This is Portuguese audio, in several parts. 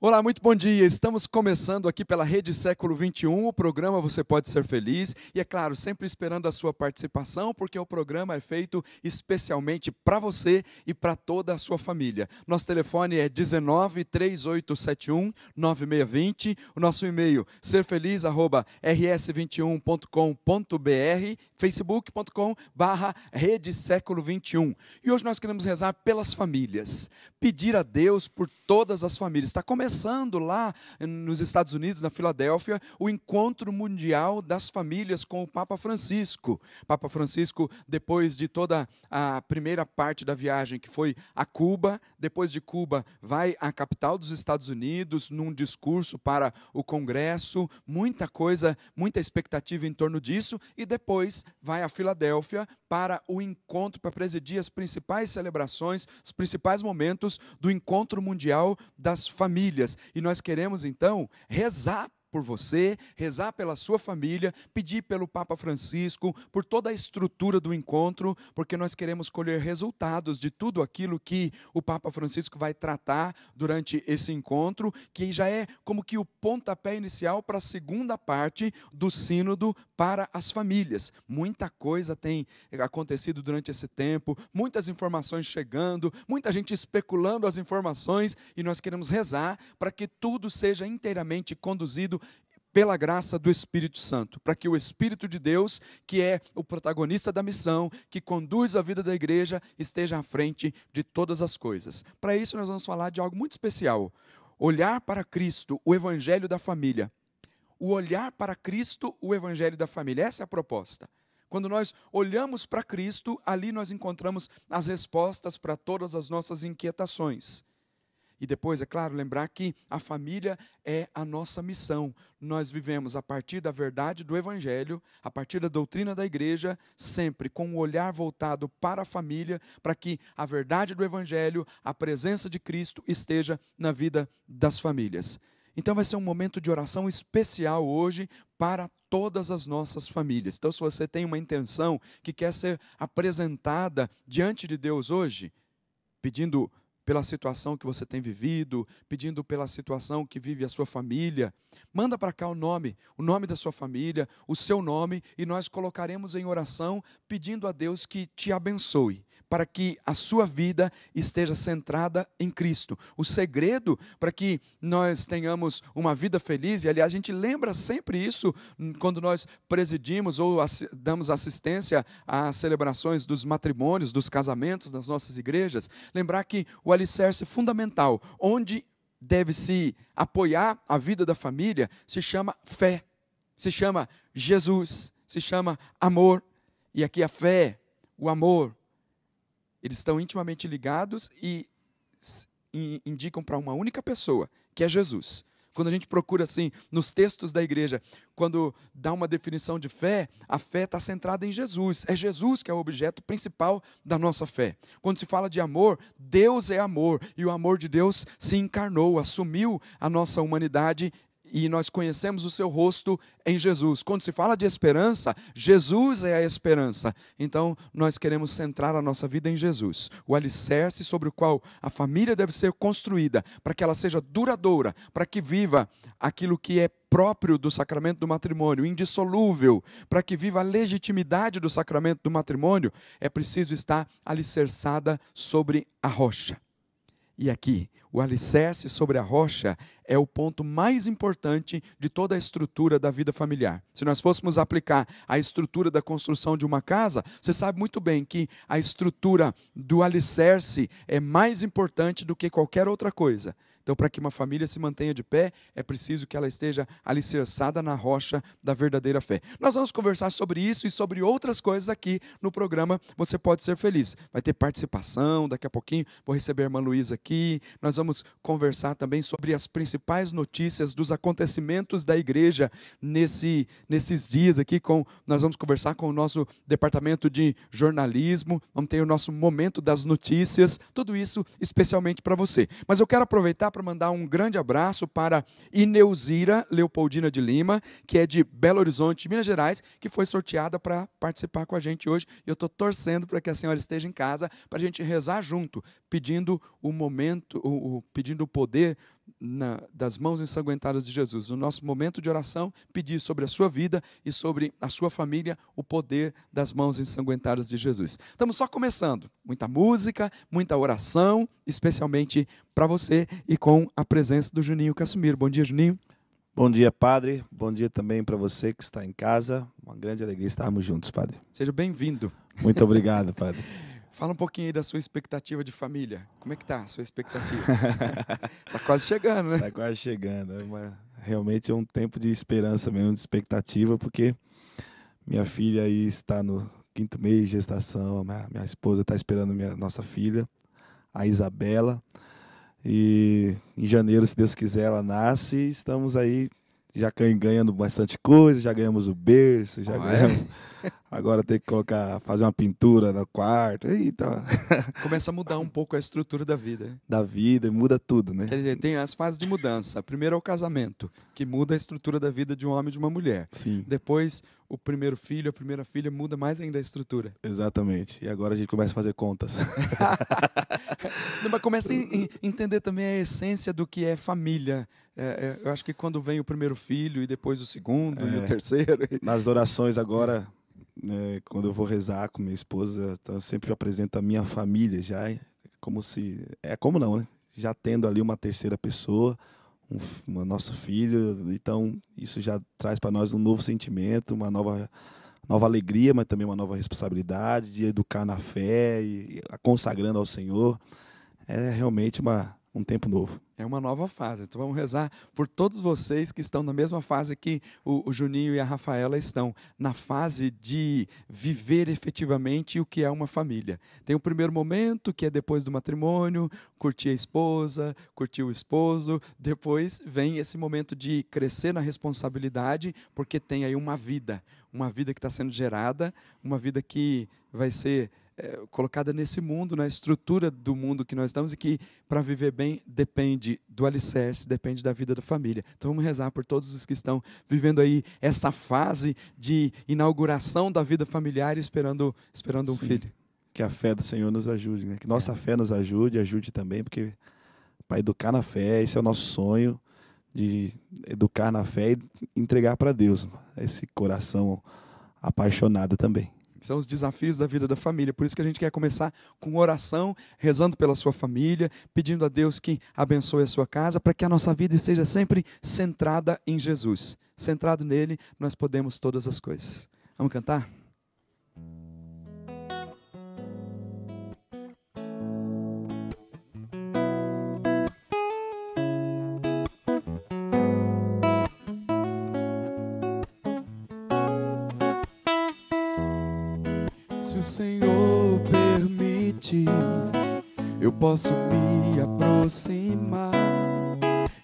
Olá, muito bom dia. Estamos começando aqui pela Rede Século XXI, o programa Você Pode Ser Feliz. E é claro, sempre esperando a sua participação, porque o programa é feito especialmente para você e para toda a sua família. Nosso telefone é 19 3871 9620. O nosso e-mail serfeliz@rs21.com.br, facebook.com/Rede Século XXI. E hoje nós queremos rezar pelas famílias, pedir a Deus por todas as famílias. Está começando lá nos Estados Unidos, na Filadélfia, o Encontro Mundial das Famílias com o Papa Francisco. Papa Francisco, depois de toda a primeira parte da viagem, que foi a Cuba, depois de Cuba, vai à capital dos Estados Unidos, num discurso para o Congresso, muita coisa, muita expectativa em torno disso, e depois vai a Filadélfia para o encontro, para presidir as principais celebrações, os principais momentos do Encontro Mundial das Famílias. E nós queremos, então, rezar por você, rezar pela sua família, pedir pelo Papa Francisco, por toda a estrutura do encontro, porque nós queremos colher resultados de tudo aquilo que o Papa Francisco vai tratar durante esse encontro, que já é como que o pontapé inicial para a segunda parte do sínodo para as famílias. Muita coisa tem acontecido durante esse tempo, muitas informações chegando, muita gente especulando as informações, e nós queremos rezar para que tudo seja inteiramente conduzido pela graça do Espírito Santo, para que o Espírito de Deus, que é o protagonista da missão, que conduz a vida da igreja, esteja à frente de todas as coisas. Para isso nós vamos falar de algo muito especial: olhar para Cristo, o Evangelho da família. O olhar para Cristo, o Evangelho da família. Essa é a proposta. Quando nós olhamos para Cristo, ali nós encontramos as respostas para todas as nossas inquietações. E depois, é claro, lembrar que a família é a nossa missão. Nós vivemos a partir da verdade do Evangelho, a partir da doutrina da igreja, sempre com um olhar voltado para a família, para que a verdade do Evangelho, a presença de Cristo esteja na vida das famílias. Então vai ser um momento de oração especial hoje para todas as nossas famílias. Então, se você tem uma intenção que quer ser apresentada diante de Deus hoje, pedindo pela situação que você tem vivido, pedindo pela situação que vive a sua família, manda para cá o nome da sua família, o seu nome, e nós colocaremos em oração, pedindo a Deus que te abençoe, para que a sua vida esteja centrada em Cristo. O segredo para que nós tenhamos uma vida feliz, e aliás a gente lembra sempre isso quando nós presidimos ou damos assistência às celebrações dos matrimônios, dos casamentos nas nossas igrejas, lembrar que o alicerce fundamental, onde deve-se apoiar a vida da família, se chama fé, se chama Jesus, se chama amor. E aqui a fé, o amor, eles estão intimamente ligados e indicam para uma única pessoa, que é Jesus. Quando a gente procura assim, nos textos da igreja, quando dá uma definição de fé, a fé está centrada em Jesus. É Jesus que é o objeto principal da nossa fé. Quando se fala de amor, Deus é amor. E o amor de Deus se encarnou, assumiu a nossa humanidade, e nós conhecemos o seu rosto em Jesus. Quando se fala de esperança, Jesus é a esperança. Então, nós queremos centrar a nossa vida em Jesus, o alicerce sobre o qual a família deve ser construída, para que ela seja duradoura, para que viva aquilo que é próprio do sacramento do matrimônio, indissolúvel. Para que viva a legitimidade do sacramento do matrimônio, é preciso estar alicerçada sobre a rocha. E aqui, o alicerce sobre a rocha é o ponto mais importante de toda a estrutura da vida familiar. Se nós fôssemos aplicar a estrutura da construção de uma casa, você sabe muito bem que a estrutura do alicerce é mais importante do que qualquer outra coisa. Então, para que uma família se mantenha de pé, é preciso que ela esteja alicerçada na rocha da verdadeira fé. Nós vamos conversar sobre isso e sobre outras coisas aqui no programa Você Pode Ser Feliz. Vai ter participação, daqui a pouquinho vou receber a irmã Luísa aqui. Nós vamos conversar também sobre as principais notícias dos acontecimentos da igreja nesses dias aqui. Nós vamos conversar com o nosso departamento de jornalismo, vamos ter o nosso momento das notícias, tudo isso especialmente para você. Mas eu quero aproveitar para mandar um grande abraço para Ineuzira Leopoldina de Lima, que é de Belo Horizonte, Minas Gerais, que foi sorteada para participar com a gente hoje. Eu estou torcendo para que a senhora esteja em casa, para a gente rezar junto, pedindo o momento, pedindo o poder das mãos ensanguentadas de Jesus. No nosso momento de oração, pedir sobre a sua vida e sobre a sua família o poder das mãos ensanguentadas de Jesus. Estamos só começando. Muita música, muita oração, especialmente para você e com a presença do Juninho Casimiro. Bom dia, Juninho. Bom dia, padre. Bom dia também para você que está em casa. Uma grande alegria estarmos juntos, padre. Seja bem-vindo. Muito obrigado, padre. Fala um pouquinho aí da sua expectativa de família. Como é que tá a sua expectativa? Tá quase chegando, né? Tá quase chegando. Realmente é um tempo de esperança mesmo, de expectativa, porque minha filha aí está no 5º mês de gestação. Minha esposa está esperando nossa filha, a Isabela. E em janeiro, se Deus quiser, ela nasce e estamos aí já ganhando bastante coisa, já ganhamos o berço, já ganhamos. Agora tem que fazer uma pintura no quarto. Eita. Começa a mudar um pouco a estrutura da vida. Da vida, muda tudo, né? Quer dizer, tem as fases de mudança. Primeiro é o casamento, que muda a estrutura da vida de um homem e de uma mulher. Sim. Depois, o primeiro filho, a primeira filha, muda mais ainda a estrutura. Exatamente. E agora a gente começa a fazer contas. Não, mas começa a entender também a essência do que é família. Eu acho que quando vem o primeiro filho e depois o segundo e o terceiro... Nas orações agora, quando eu vou rezar com minha esposa, eu sempre apresento a minha família já. Como não, né? Já tendo ali uma terceira pessoa, nosso filho. Então, isso já traz para nós um novo sentimento, uma nova alegria, mas também uma nova responsabilidade de educar na fé e consagrando ao Senhor. É realmente um tempo novo. É uma nova fase. Então vamos rezar por todos vocês que estão na mesma fase que o Juninho e a Rafaela estão, na fase de viver efetivamente o que é uma família. Tem o primeiro momento, que é depois do matrimônio, curtir a esposa, curtir o esposo. Depois vem esse momento de crescer na responsabilidade, porque tem aí uma vida que está sendo gerada, uma vida que vai ser colocada nesse mundo, na estrutura do mundo que nós estamos, e que, para viver bem, depende do alicerce, depende da vida da família. Então vamos rezar por todos os que estão vivendo aí essa fase de inauguração da vida familiar, esperando um filho. Que a fé do Senhor nos ajude, né? Que nossa fé nos ajude também, porque para educar na fé, esse é o nosso sonho, de educar na fé e entregar para Deus esse coração apaixonado também. São os desafios da vida da família. Por isso que a gente quer começar com oração, rezando pela sua família, pedindo a Deus que abençoe a sua casa, para que a nossa vida esteja sempre centrada em Jesus. Centrado nele, nós podemos todas as coisas. Vamos cantar? Se o Senhor permitir, eu posso me aproximar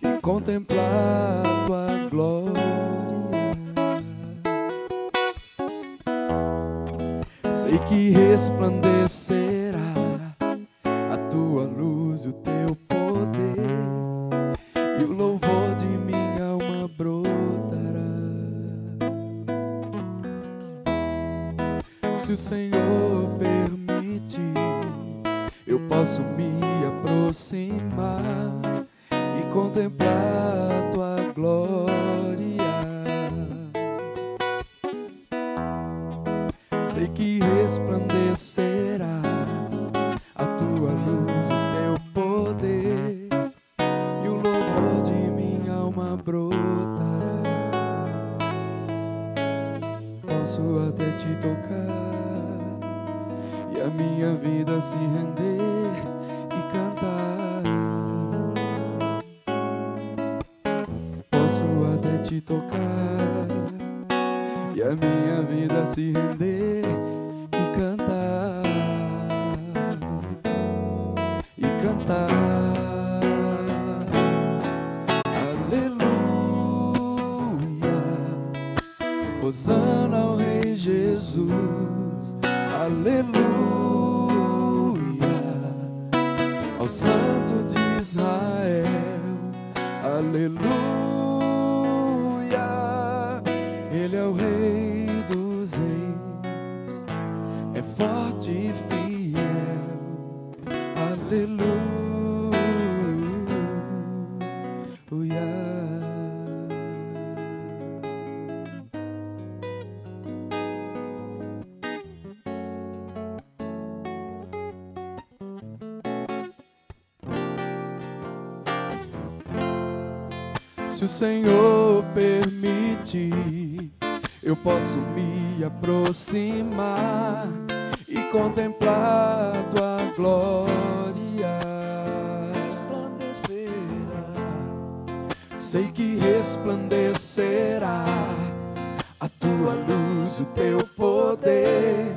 e contemplar a tua glória. Sei que resplandecerá a tua luz e o teu poder, e o louvor de minha alma brotará. Se o Senhor permitir, eu posso me aproximar e contemplar a tua glória. Sei que resplandecerá a tua luz, o teu poder, e o louvor de minha alma brotará. Posso até te tocar e a minha vida se render e cantar. Posso até te tocar e a minha vida se render e cantar. E cantar. Aleluia. Hosana ao Rei Jesus. Aleluia, ao Santo de Israel. Aleluia, Ele é o Rei dos Reis, é forte e fiel. Aleluia, Se o Senhor permitir, eu posso me aproximar e contemplar tua glória. Resplandecerá, sei que resplandecerá a tua luz, o teu poder,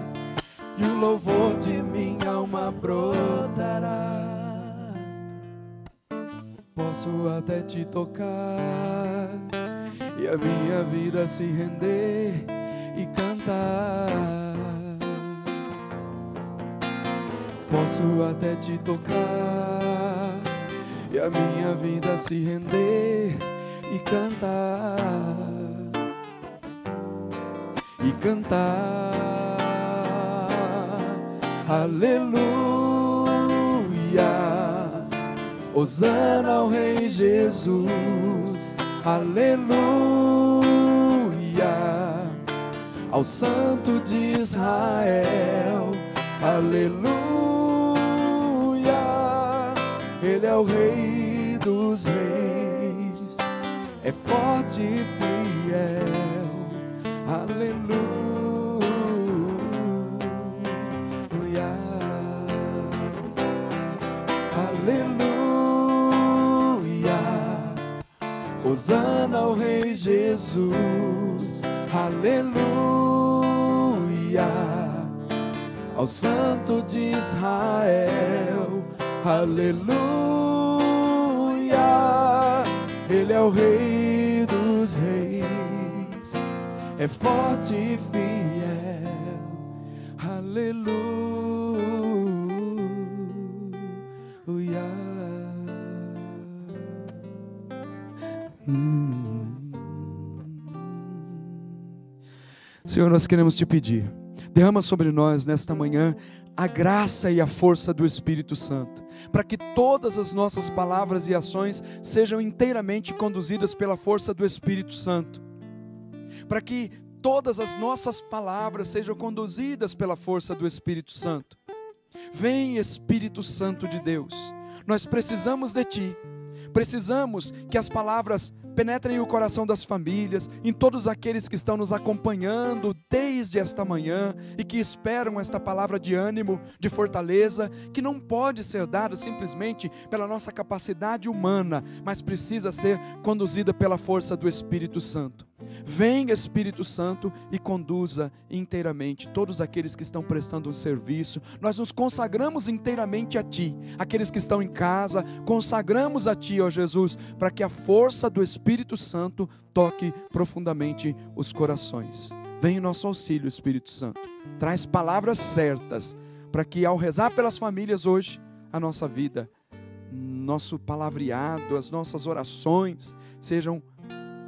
e o louvor de minha alma brotará. Posso até te tocar e a minha vida se render e cantar. Posso até te tocar e a minha vida se render e cantar. E cantar. Aleluia. Hosana ao Rei Jesus, aleluia, ao Santo de Israel, aleluia, Ele é o Rei dos Reis, é forte e fiel, aleluia. Hosana ao Rei Jesus, aleluia, ao Santo de Israel, aleluia, Ele é o Rei dos Reis, é forte e fiel, aleluia. Senhor, nós queremos te pedir, derrama sobre nós nesta manhã a graça e a força do Espírito Santo, para que todas as nossas palavras e ações sejam inteiramente conduzidas pela força do Espírito Santo, para que todas as nossas palavras sejam conduzidas pela força do Espírito Santo. Vem, Espírito Santo de Deus, nós precisamos de ti, precisamos que as palavras penetrem o coração das famílias, em todos aqueles que estão nos acompanhando desde esta manhã e que esperam esta palavra de ânimo, de fortaleza, que não pode ser dada simplesmente pela nossa capacidade humana, mas precisa ser conduzida pela força do Espírito Santo. Vem, Espírito Santo, e conduza inteiramente todos aqueles que estão prestando um serviço. Nós nos consagramos inteiramente a Ti. Aqueles que estão em casa, consagramos a Ti, ó Jesus, para que a força do Espírito Santo toque profundamente os corações. Vem em nosso auxílio, Espírito Santo. Traz palavras certas, para que ao rezar pelas famílias hoje, a nossa vida, nosso palavreado, as nossas orações sejam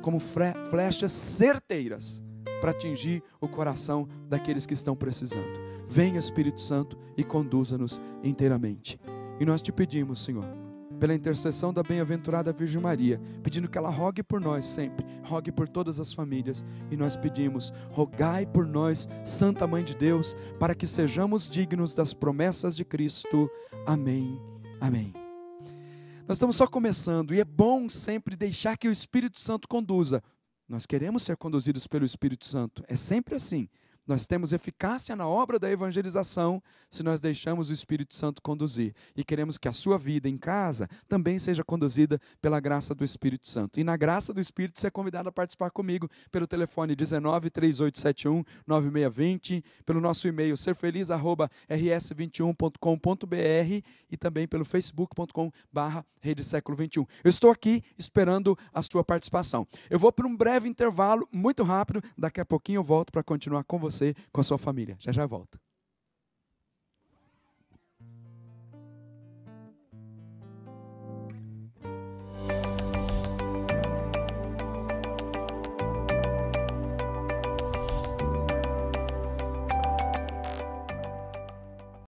como flechas certeiras para atingir o coração daqueles que estão precisando. Vem, Espírito Santo, e conduza-nos inteiramente. E nós te pedimos, Senhor, pela intercessão da bem-aventurada Virgem Maria, pedindo que ela rogue por nós sempre, rogue por todas as famílias, e nós pedimos, rogai por nós, Santa Mãe de Deus, para que sejamos dignos das promessas de Cristo. Amém, amém. Nós estamos só começando e é bom sempre deixar que o Espírito Santo conduza. Nós queremos ser conduzidos pelo Espírito Santo, é sempre assim. Nós temos eficácia na obra da evangelização se nós deixamos o Espírito Santo conduzir. E queremos que a sua vida em casa também seja conduzida pela graça do Espírito Santo. E na graça do Espírito, você é convidado a participar comigo pelo telefone 19-3871-9620, pelo nosso e-mail serfeliz@rs21.com.br e também pelo facebook.com/Rede Século XXI. Eu estou aqui esperando a sua participação. Eu vou para um breve intervalo, muito rápido, daqui a pouquinho eu volto para continuar com você, com a sua família. Já já volto.